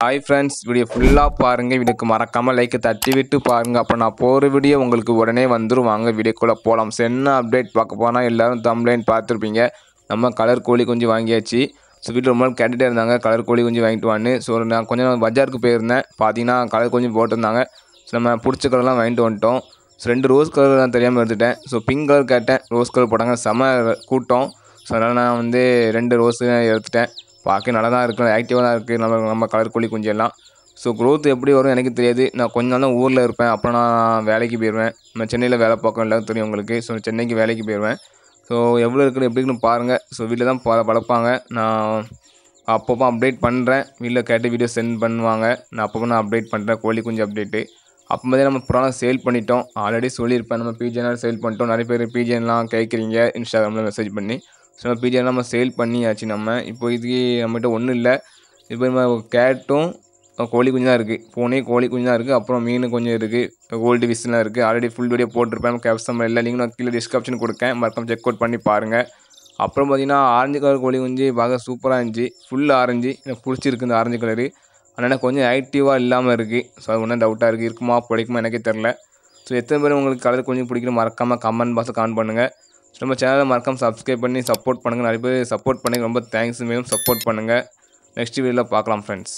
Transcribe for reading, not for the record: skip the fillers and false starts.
Hi friends, video ஃபுல்லாக பாருங்கள். வீடியோக்கு மறக்காமல் லைக்கை தட்டி விட்டு பாருங்கள். அப்போ நான் போகிற வீடியோ உங்களுக்கு உடனே வந்துடும். வாங்க வீடியோக்குள்ளே போகலாம். ஸோ என்ன அப்டேட் பார்க்க போனால் எல்லோரும் தம்ப்லைன் பார்த்துருப்பீங்க. நம்ம கலர் கோழி குஞ்சு வாங்கியாச்சு. ஸோ வீட்டில் ரொம்ப நாள் கேட்டுகிட்டே இருந்தாங்க கலர் கோழி குஞ்சு வாங்கிட்டு வான்னு. ஸோ நான் கொஞ்சம் பஜாருக்கு போயிருந்தேன். பார்த்தீங்கன்னா கலர் குஞ்சு போட்டிருந்தாங்க. ஸோ நம்ம பிடிச்ச கலர்லாம் வாங்கிட்டு வந்துட்டோம். ஸோ 2 ரோஸ் கலர் நான் தெரியாமல் எடுத்துட்டேன். ஸோ பிங்க் கலர் கேட்டேன், ரோஸ் கலர் போட்டாங்க. செம கூட்டம். ஸோ அதனால் நான் வந்து 2 ரோஸு எடுத்துட்டேன். பார்க்க நல்லா தான் இருக்குது, ஆக்டிவாக தான் இருக்குது நம்ம கலர் கோழி குஞ்சு எல்லாம். ஸோ க்ரோத் எப்படி வரும் எனக்கு தெரியாது. நான் கொஞ்ச நாள் தான் ஊரில் இருப்பேன். அப்புறம் நான் வேலைக்கு போயிடுவேன். நான் சென்னையில் வேலை பார்க்க எல்லாரும் தெரியும் உங்களுக்கு. ஸோ சென்னைக்கு வேலைக்கு போயிடுவேன். ஸோ எவ்வளோ இருக்குன்னு எப்படி இருக்குன்னு பாருங்கள். ஸோ வீட்டில் தான் வளர்ப்பாங்க. நான் அப்பப்போ அப்டேட் பண்ணுறேன். வீட்டில் கேட்டு வீடியோ சென்ட் பண்ணுவாங்க. நான் அப்பப்போ அப்டேட் பண்ணுறேன் கோழி குஞ்சு அப்டேட்டு. அப்போதே நம்ம ப்ராடக்ட் சேல் பண்ணிட்டோம். ஆல்ரெடி சொல்லியிருப்பேன், நம்ம பிஜிஎன்ஆர் சேல் பண்ணிட்டோம். நிறைய பேர் பிஜிஎன்லாம் கேட்குறீங்க இன்ஸ்டாகிராமில் மெசேஜ் பண்ணி. ஸோ நம்ம பிஜிஎன் நம்ம சேல் பண்ணியாச்சு. இப்போ இதுக்கு நம்மகிட்ட ஒன்றும் இல்லை. இப்போ நம்ம கேட்டும் கோழி குஞ்சு தான் இருக்குது. ஃபோனே கோழி குஞ்சு தான் இருக்குது. அப்புறம் மீன் கொஞ்சம் இருக்குது, கோல்டு விஸ்லாம் இருக்குது. ஆல்ரெடி ஃபுல் வீடியோ போட்டிருப்பேன். கேப்சம் இல்லை, நீங்கள் நான் கீழே டிஸ்கிரிப்ஷன் கொடுக்கேன், மறக்காம செக் அவுட் பண்ணி பாருங்கள். அப்புறம் பார்த்தீங்கன்னா ஆரஞ்சு கலர் கோழி குஞ்சு பார்க்க சூப்பராக இருந்துச்சு. ஃபுல் ஆரஞ்சு எனக்கு பிடிச்சிருக்கு இந்த ஆரஞ்சு கலரு. ஆனால் கொஞ்சம் ஆக்டிவாக இல்லாமல் இருக்குது. ஸோ அது ஒன்றும் டவுட்டாக இருக்குது, இருக்குமா பிடிக்குமா எனக்கே தெரில. ஸோ எத்தனை பேர் உங்களுக்கு கலர் கொஞ்சம் பிடிக்கணும் மறக்காமல் கமெண்ட் பாக்ஸில் கமெண்ட் பண்ணுங்கள். நம்ம சேனலை மறக்காமல் சப்ஸ்கிரைப் பண்ணி சப்போர்ட் பண்ணுங்கள். நிறைய பேர் சப்போர்ட் பண்ணி ரொம்ப தேங்க்ஸ். மேலும் சப்போர்ட் பண்ணுங்கள். நெக்ஸ்ட் வீடியோவில் பார்க்கலாம் ஃப்ரெண்ட்ஸ்.